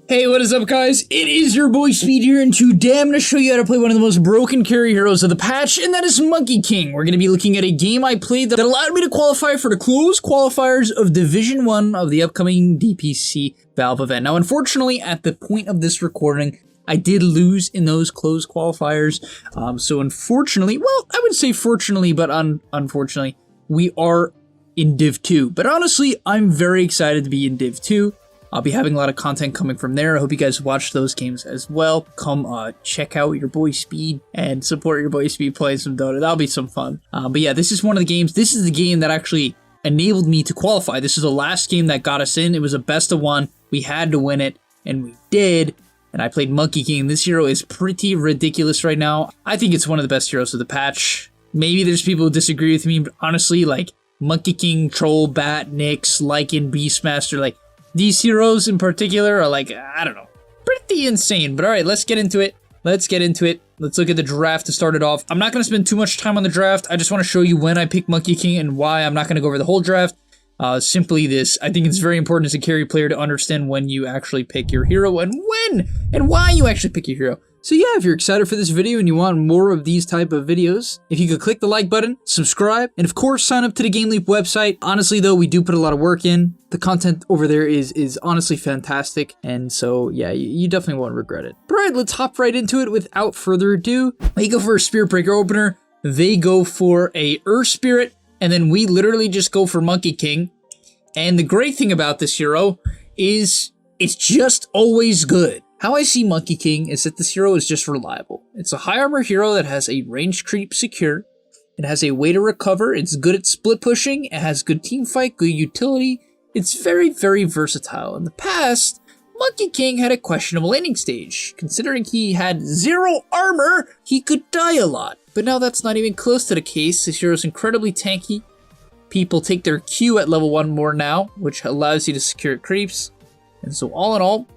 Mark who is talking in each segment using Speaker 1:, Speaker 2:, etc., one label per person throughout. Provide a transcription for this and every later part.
Speaker 1: Hey, what is up, guys? It is your boy Speed here, and today I'm going to show you how to play one of the most broken carry heroes of the patch, and that is Monkey King. We're going to be looking at a game I played that allowed me to qualify for the closed qualifiers of Division 1 of the upcoming DPC Valve event. Now, unfortunately, at the point of this recording, I did lose in those closed qualifiers, so unfortunately, well, I would say fortunately, but unfortunately, we are in Div 2. But honestly, I'm very excited to be in Div 2. I'll be having a lot of content coming from there. I hope you guys watch those games as well. Come check out your boy Speed and support your boy Speed playing some Dota. That'll be some fun. But yeah, this is one of the games. This is the game that actually enabled me to qualify. This is the last game that got us in. It was a best of one. We had to win it, and we did. And I played Monkey King. This hero is pretty ridiculous right now. I think it's one of the best heroes of the patch. Maybe there's people who disagree with me, but honestly, like Monkey King, Troll, Bat, Nyx, Lycan, Beastmaster, like these heroes in particular are like, I don't know, pretty insane. But alright, let's get into it. Let's look at the draft to start it off. I'm not going to spend too much time on the draft. I just want to show you when I pick Monkey King and why. I'm not going to go over the whole draft. Simply this, I think it's very important as a carry player to understand when you actually pick your hero and when and why you actually pick your hero. So yeah, if you're excited for this video and you want more of these type of videos, if you could click the like button, subscribe, and of course sign up to the gameleap website. Honestly though, we do put a lot of work in. The content over there is honestly fantastic, and so yeah, you definitely won't regret it. But alright, let's hop right into it without further ado. We go for a Spirit Breaker opener, they go for a Earth Spirit, and then we literally just go for Monkey King. And the great thing about this hero is it's just always good. How I see Monkey King is that this hero is just reliable. It's a high armor hero that has a range creep secure. It has a way to recover. It's good at split pushing. It has good team fight, good utility. It's very, very versatile. In the past, Monkey King had a questionable laning stage. Considering he had 0 armor, he could die a lot. But now that's not even close to the case. This hero is incredibly tanky. People take their Q at level 1 more now, which allows you to secure creeps. And so all in all,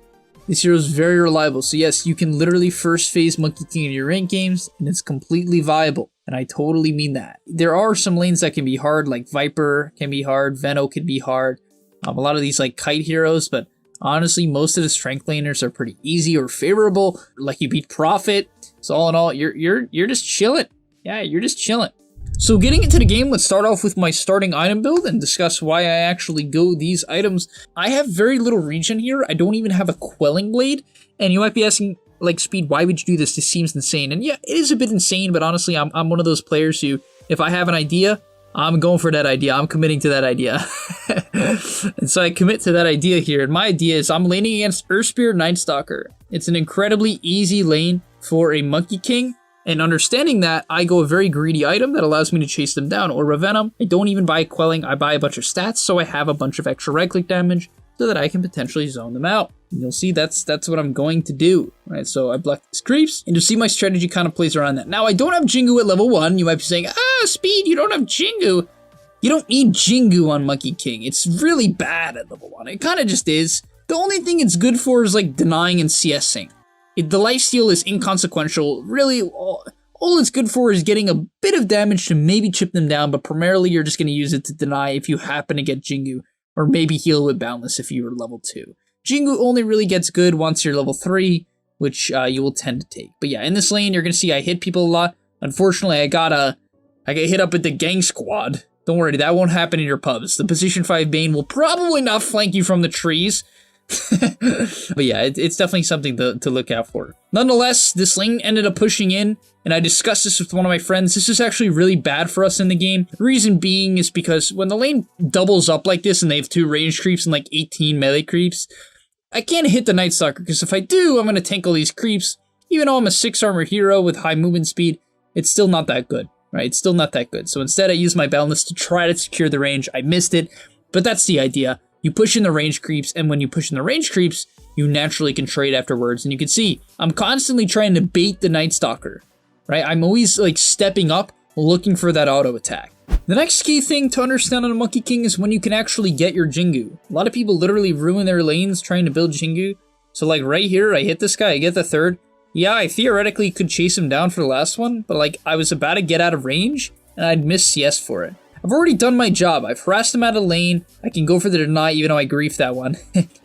Speaker 1: this hero is very reliable. So yes, you can literally first phase Monkey King in your ranked games, and it's completely viable. And I totally mean that. There are some lanes that can be hard, like Viper can be hard, Veno can be hard. A lot of these like kite heroes, but honestly, most of the strength laners are pretty easy or favorable. Like you beat Prophet. So all in all, you're just chilling. Yeah, you're just chilling. So getting into the game, let's start off with my starting item build and discuss why I actually go these items. I have very little regen here. I don't even have a Quelling Blade. And you might be asking, like, Speed, why would you do this? This seems insane. And yeah, it is a bit insane, but honestly, I'm one of those players who, if I have an idea, I'm going for that idea. I'm committing to that idea. And so I commit to that idea here. And my idea is I'm laning against Earth Spirit Night Stalker. It's an incredibly easy lane for a Monkey King. And understanding that, I go a very greedy item that allows me to chase them down. Or Revenom. I don't even buy Quelling, I buy a bunch of stats, so I have a bunch of extra right-click damage so that I can potentially zone them out. And you'll see that's what I'm going to do. Right, so I block these creeps, and you'll see my strategy kind of plays around that. Now, I don't have Jingu at level 1. You might be saying, Speed, you don't have Jingu. You don't need Jingu on Monkey King. It's really bad at level 1. It kind of just is. The only thing it's good for is like denying and CSing. The lifesteal is inconsequential. Really, all it's good for is getting a bit of damage to maybe chip them down, but primarily you're just going to use it to deny if you happen to get Jingu, or maybe heal with Boundless if you were level 2. Jingu only really gets good once you're level 3, which you will tend to take. But yeah, in this lane, you're going to see I hit people a lot. Unfortunately, I get hit up with the gang squad. Don't worry, that won't happen in your pubs. The position 5 Bane will probably not flank you from the trees. But yeah, it's definitely something to look out for. Nonetheless, this lane ended up pushing in, and I discussed this with one of my friends. This is actually really bad for us in the game. The reason being is because when the lane doubles up like this and they have 2 range creeps and like 18 melee creeps, I can't hit the Night Stalker, because if I do, I'm going to tank all these creeps. Even though I'm a 6 armor hero with high movement speed, it's still not that good, right? It's still not that good. So instead I used my Boundless to try to secure the range. I missed it, but that's the idea. You push in the range creeps, and when you push in the range creeps, you naturally can trade afterwards. And you can see, I'm constantly trying to bait the Night Stalker, right? I'm always like stepping up, looking for that auto attack. The next key thing to understand on a Monkey King is when you can actually get your Jingu. A lot of people literally ruin their lanes trying to build Jingu. So like right here, I hit this guy, I get the 3rd. Yeah, I theoretically could chase him down for the last one, but like I was about to get out of range, and I'd miss CS for it. I've already done my job. I've harassed him out of lane. I can go for the deny, even though I griefed that one.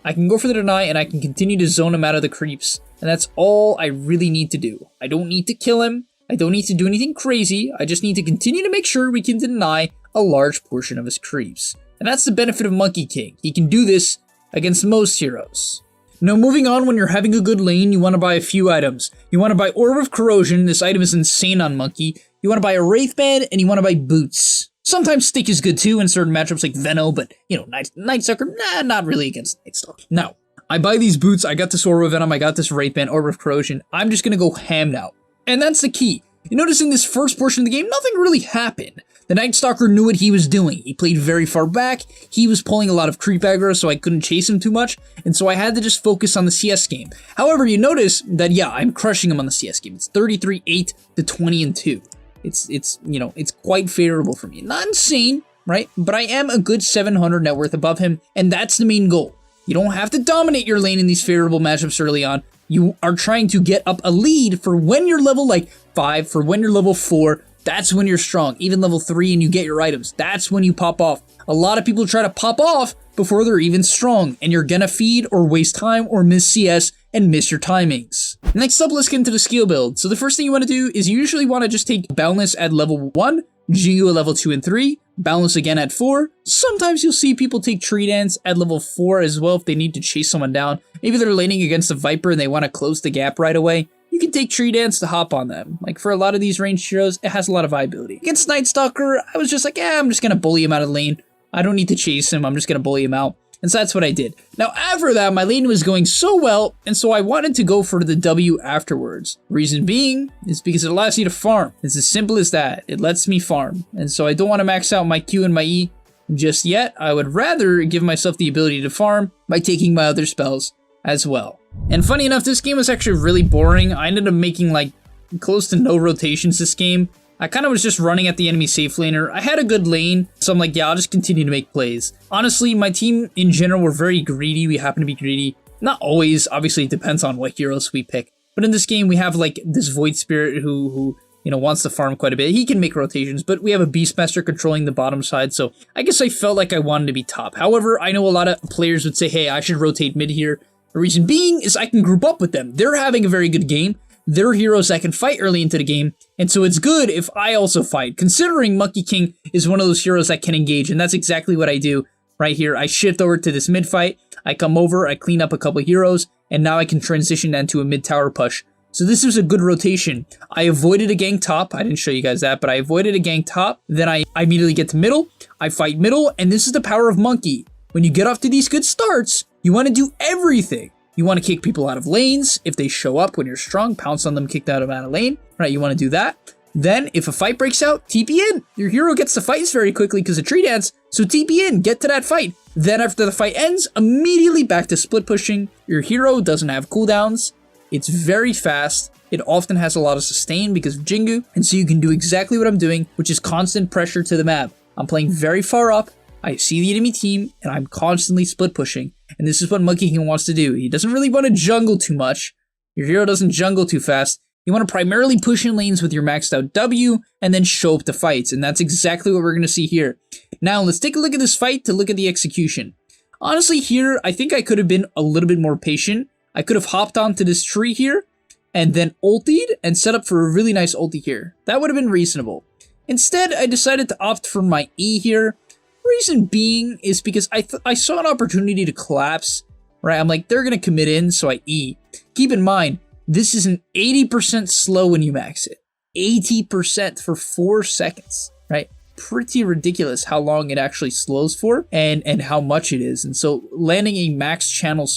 Speaker 1: I can go for the deny, and I can continue to zone him out of the creeps. And that's all I really need to do. I don't need to kill him. I don't need to do anything crazy. I just need to continue to make sure we can deny a large portion of his creeps. And that's the benefit of Monkey King. He can do this against most heroes. Now, moving on, when you're having a good lane, you want to buy a few items. You want to buy Orb of Corrosion. This item is insane on Monkey. You want to buy a Wraith Band, and you want to buy Boots. Sometimes Stick is good too in certain matchups like Veno, but, you know, Night Stalker, not really against Night Stalker. Now, I buy these boots, I got this Orb of Venom, I got this Wraith Band, Orb of Corrosion. I'm just gonna go ham now. And that's the key. You notice in this first portion of the game, nothing really happened. The Night Stalker knew what he was doing. He played very far back, he was pulling a lot of creep aggro, so I couldn't chase him too much, and so I had to just focus on the CS game. However, you notice that, yeah, I'm crushing him on the CS game. It's 33-8 to 20-2. It's you know, it's quite favorable for me. Not insane, right? But I am a good 700 net worth above him, and that's the main goal. You don't have to dominate your lane in these favorable matchups early on. You are trying to get up a lead for when you're level like 5, for when you're level 4. That's when you're strong. Even level 3 and you get your items. That's when you pop off. A lot of people try to pop off before they're even strong, and you're gonna feed or waste time or miss CS and miss your timings. Next up, let's get into the skill build. So the first thing you want to do is you usually want to just take Boundless at level 1, Jingu at level 2 and 3, Boundless again at 4. Sometimes you'll see people take Tree Dance at level 4 as well if they need to chase someone down. Maybe they're laning against a Viper and they want to close the gap right away. You can take Tree Dance to hop on them. Like for a lot of these ranged heroes, it has a lot of viability. Against Night Stalker, I was just like, I'm just going to bully him out of the lane. I don't need to chase him, I'm just going to bully him out. And so that's what I did. Now after that, my lane was going so well, and so I wanted to go for the W afterwards. Reason being is because it allows you to farm. It's as simple as that. It lets me farm. And so I don't want to max out my Q and my E just yet. I would rather give myself the ability to farm by taking my other spells as well. And funny enough, this game was actually really boring. I ended up making like close to no rotations this game. I kind of was just running at the enemy safe laner. I had a good lane, so I'm like, yeah, I'll just continue to make plays. Honestly, my team in general were very greedy. We happen to be greedy. Not always, obviously it depends on what heroes we pick. But in this game, we have like this Void Spirit who you know, wants to farm quite a bit. He can make rotations, but we have a Beastmaster controlling the bottom side, so I guess I felt like I wanted to be top. However, I know a lot of players would say, hey, I should rotate mid here. The reason being is I can group up with them. They're having a very good game. They're heroes that can fight early into the game, and so it's good if I also fight, considering Monkey King is one of those heroes that can engage, and that's exactly what I do right here. I shift over to this mid fight, I come over, I clean up a couple heroes, and now I can transition into a mid tower push. So this was a good rotation. I avoided a gank top, I didn't show you guys that, but I avoided a gank top, then I immediately get to middle, I fight middle, and this is the power of Monkey. When you get off to these good starts, you want to do everything. You want to kick people out of lanes. If they show up when you're strong, pounce on them, kick them out of lane, right? You want to do that. Then, if a fight breaks out, TP in. Your hero gets the fights very quickly because of Tree Dance, so TP in, get to that fight. Then after the fight ends, immediately back to split pushing. Your hero doesn't have cooldowns. It's very fast. It often has a lot of sustain because of Jingu, and so you can do exactly what I'm doing, which is constant pressure to the map. I'm playing very far up. I see the enemy team, and I'm constantly split pushing. And this is what Monkey King wants to do. He doesn't really want to jungle too much. Your hero doesn't jungle too fast. You want to primarily push in lanes with your maxed out W, and then show up the fights. And that's exactly what we're going to see here. Now, let's take a look at this fight to look at the execution. Honestly, here, I think I could have been a little bit more patient. I could have hopped onto this tree here, and then ultied, and set up for a really nice ulti here. That would have been reasonable. Instead, I decided to opt for my E here. Reason being is because I saw an opportunity to collapse, right? I'm like, they're going to commit in, so I E. Keep in mind, this is an 80% slow when you max it. 80% for 4 seconds, right? Pretty ridiculous how long it actually slows for and how much it is. And so landing a max channel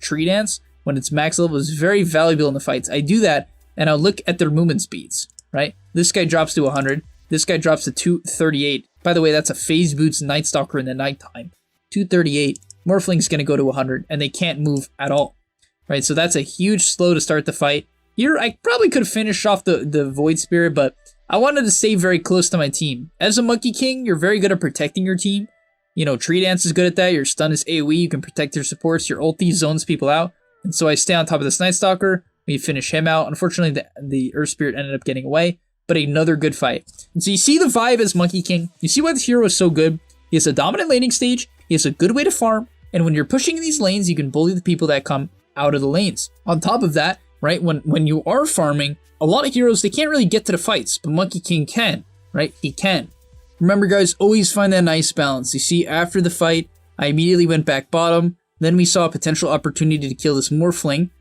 Speaker 1: Tree Dance when it's max level is very valuable in the fights. I do that, and I'll look at their movement speeds, right? This guy drops to 100. This guy drops to 238. By the way, that's a Phase Boots Night Stalker in the nighttime. 238. Morphling's going to go to 100, and they can't move at all. Right, so that's a huge slow to start the fight. Here, I probably could have finished off the Void Spirit, but I wanted to stay very close to my team. As a Monkey King, you're very good at protecting your team. You know, Tree Dance is good at that. Your stun is AoE. You can protect your supports. Your ulti zones people out. And so I stay on top of this Night Stalker. We finish him out. Unfortunately, the Earth Spirit ended up getting away. but another good fight. And so you see the vibe as Monkey King. You see why this hero is so good. He has a dominant laning stage. He has a good way to farm. And when you're pushing in these lanes, you can bully the people that come out of the lanes. On top of that, right, when you are farming, a lot of heroes, they can't really get to the fights, but Monkey King can, right? He can. Remember, guys, always find that nice balance. You see, after the fight, I immediately went back bottom. Then we saw a potential opportunity to kill this Morphling.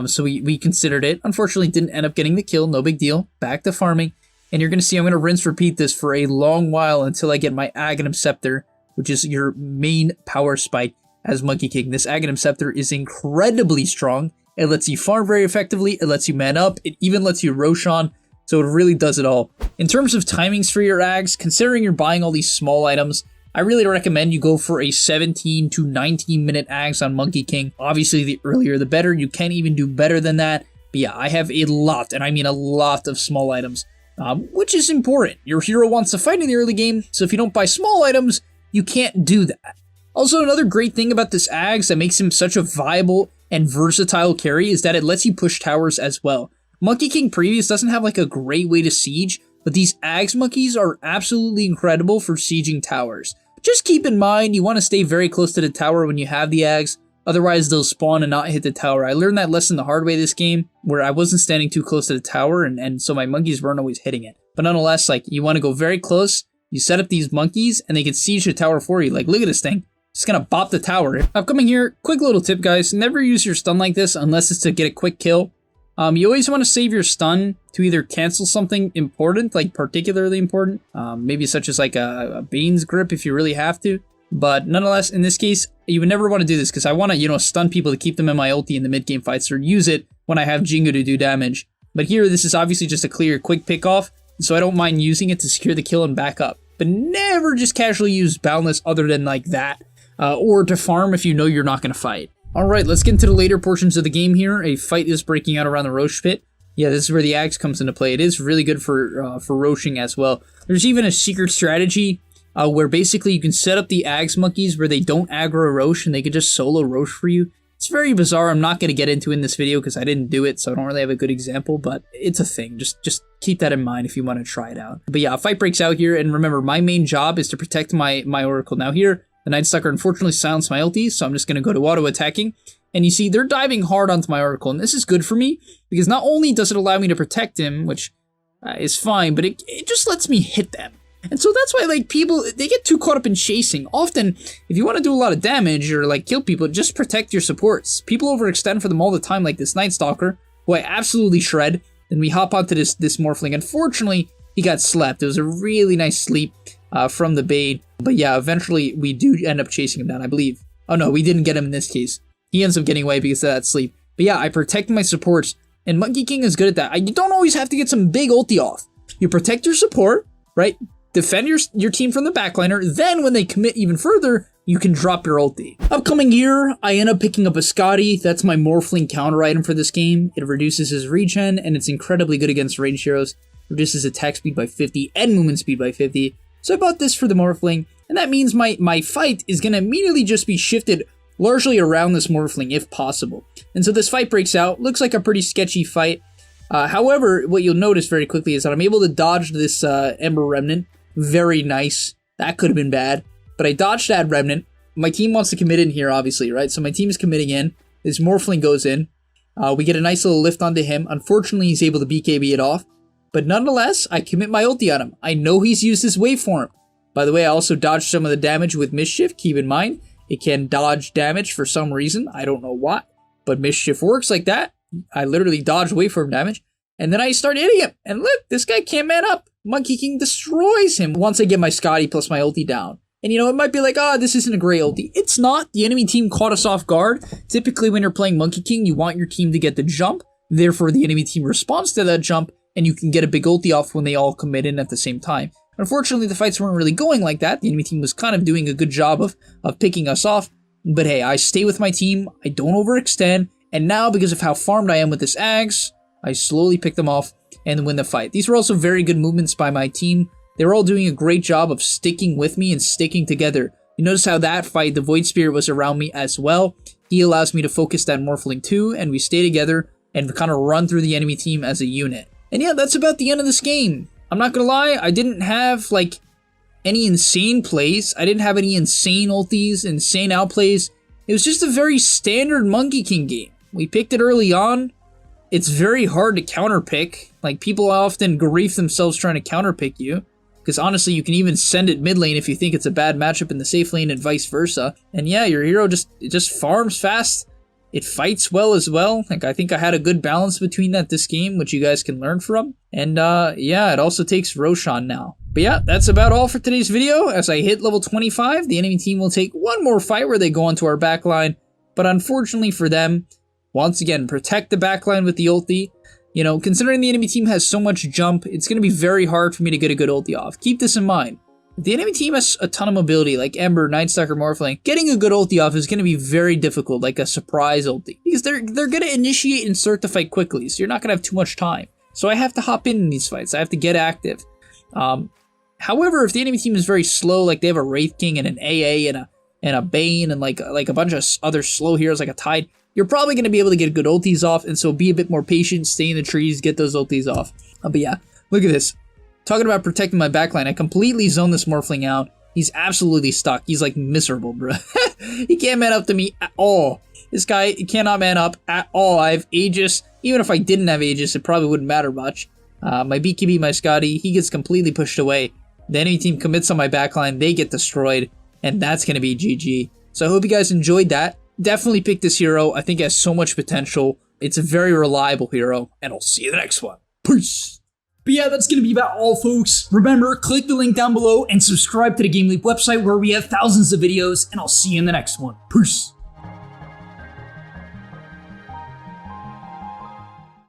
Speaker 1: So we considered it. Unfortunately, didn't end up getting the kill. No big deal. Back to farming. And you're going to see I'm going to rinse repeat this for a long while until I get my Aghanim Scepter, which is your main power spike as Monkey King. This Aghanim Scepter is incredibly strong. It lets you farm very effectively. It lets you man up. It even lets you Roshan. So it really does it all. In terms of timings for your Ags, considering you're buying all these small items, I really recommend you go for a 17 to 19 minute Ags on Monkey King. Obviously, the earlier the better. You can even do better than that. But yeah, I have a lot, and I mean a lot of small items, which is important. Your hero wants to fight in the early game, so if you don't buy small items, you can't do that. Also, another great thing about this Ags that makes him such a viable and versatile carry is that it lets you push towers as well. Monkey King previous doesn't have like a great way to siege, but these Ags monkeys are absolutely incredible for sieging towers. Just keep in mind, you want to stay very close to the tower when you have the Ags, otherwise they'll spawn and not hit the tower. I learned that lesson the hard way this game, where I wasn't standing too close to the tower, and so my monkeys weren't always hitting it. But nonetheless, like, you want to go very close, you set up these monkeys, and they can siege the tower for you. Like, look at this thing. Just gonna bop the tower. Upcoming here, quick little tip, guys. Never use your stun like this unless it's to get a quick kill. You always want to save your stun to either cancel something important, like particularly important, maybe such as like a Bane's Grip if you really have to. But nonetheless, in this case, you would never want to do this because I want to, stun people to keep them in my ulti in the mid-game fights or use it when I have Jingu to do damage. But here, this is obviously just a clear, quick pick-off, so I don't mind using it to secure the kill and back up. But never just casually use Boundless other than like that, or to farm if you know you're not going to fight. Alright, let's get into the later portions of the game here. A fight is breaking out around the Roche pit. Yeah, this is where the Ags comes into play. It is really good for Roshing as well. There's even a secret strategy where basically you can set up the Ags monkeys where they don't aggro Roche and they can just solo Roche for you. It's very bizarre. I'm not going to get into it in this video because I didn't do it, so I don't really have a good example, but it's a thing. Just keep that in mind if you want to try it out. But yeah, a fight breaks out here, and remember, my main job is to protect my Oracle. Now here, the Night Stalker unfortunately silenced my ulti, so I'm just going to go to auto attacking. And you see, they're diving hard onto my Oracle, and this is good for me, because not only does it allow me to protect him, which is fine, but it just lets me hit them. And so that's why, like, people, they get too caught up in chasing. Often, if you want to do a lot of damage or, like, kill people, just protect your supports. People overextend for them all the time, like this Night Stalker, who I absolutely shred. Then we hop onto this Morphling. Unfortunately, he got slept. It was a really nice sleep from the bait. But yeah, eventually we do end up chasing him down, I believe. Oh no, we didn't get him in this case. He ends up getting away because of that sleep. But yeah, I protect my supports, and Monkey King is good at that. You don't always have to get some big ulti off. You protect your support, right? Defend your team from the backliner. Then when they commit even further, you can drop your ulti. Upcoming here, I end up picking up a Scotty. That's my Morphling counter item for this game. It reduces his regen, and it's incredibly good against ranged heroes. Reduces attack speed by 50 and movement speed by 50. So I bought this for the Morphling, and that means my fight is going to immediately just be shifted largely around this Morphling if possible. And so this fight breaks out. Looks like a pretty sketchy fight. However, what you'll notice very quickly is that I'm able to dodge this Ember Remnant. Very nice. That could have been bad, but I dodged that Remnant. My team wants to commit in here, obviously, right? So my team is committing in. This Morphling goes in. We get a nice little lift onto him. Unfortunately, he's able to BKB it off. But nonetheless, I commit my ulti on him. I know he's used his waveform. By the way, I also dodged some of the damage with Mischief. Keep in mind, it can dodge damage for some reason. I don't know why, but Mischief works like that. I literally dodged waveform damage, and then I start hitting him. And look, this guy can't man up. Monkey King destroys him once I get my Scotty plus my ulti down. And it might be like, this isn't a great ulti. It's not. The enemy team caught us off guard. Typically, when you're playing Monkey King, you want your team to get the jump. Therefore, the enemy team responds to that jump, and you can get a big ulti off when they all commit in at the same time. Unfortunately, the fights weren't really going like that. The enemy team was kind of doing a good job of picking us off. But hey, I stay with my team. I don't overextend. And now, because of how farmed I am with this Ags, I slowly pick them off and win the fight. These were also very good movements by my team. They were all doing a great job of sticking with me and sticking together. You notice how that fight, the Void Spirit was around me as well. He allows me to focus that Morphling too, and we stay together and kind of run through the enemy team as a unit. And yeah, that's about the end of this game. I'm not gonna lie, I didn't have like any insane plays. I didn't have any insane ultis, insane outplays. It was just a very standard Monkey King game. We picked it early on. It's very hard to counterpick. Like, people often grief themselves trying to counterpick you. Because honestly, you can even send it mid lane if you think it's a bad matchup in the safe lane and vice versa. And yeah, your hero just farms fast. It fights well as well. Like, I think I had a good balance between that this game, which you guys can learn from. And yeah, it also takes Roshan now. But yeah, that's about all for today's video. As I hit level 25, the enemy team will take one more fight where they go onto our backline. But unfortunately for them, once again, protect the backline with the ulti. You know, considering the enemy team has so much jump, it's going to be very hard for me to get a good ulti off. Keep this in mind. If the enemy team has a ton of mobility, like Ember, Nightstalker, Morphling, getting a good ulti off is going to be very difficult, like a surprise ulti. Because they're going to initiate and start the fight quickly, so you're not going to have too much time. So I have to hop in these fights. I have to get active. However, if the enemy team is very slow, like they have a Wraith King and an AA and a Bane and like a bunch of other slow heroes like a Tide, you're probably going to be able to get good ultis off, and so be a bit more patient, stay in the trees, get those ultis off. But yeah, look at this. Talking about protecting my backline, I completely zoned this Morphling out. He's absolutely stuck. He's like miserable, bro. He can't man up to me at all. This guy cannot man up at all. I have Aegis. Even if I didn't have Aegis, it probably wouldn't matter much. My BKB, my Scotty, he gets completely pushed away. The enemy team commits on my backline, they get destroyed, and that's going to be GG. So I hope you guys enjoyed that. Definitely pick this hero. I think it has so much potential. It's a very reliable hero, and I'll see you in the next one. Peace! But yeah, that's going to be about all, folks. Remember, click the link down below and subscribe to the Game Leap website where we have thousands of videos, and I'll see you in the next one. Peace!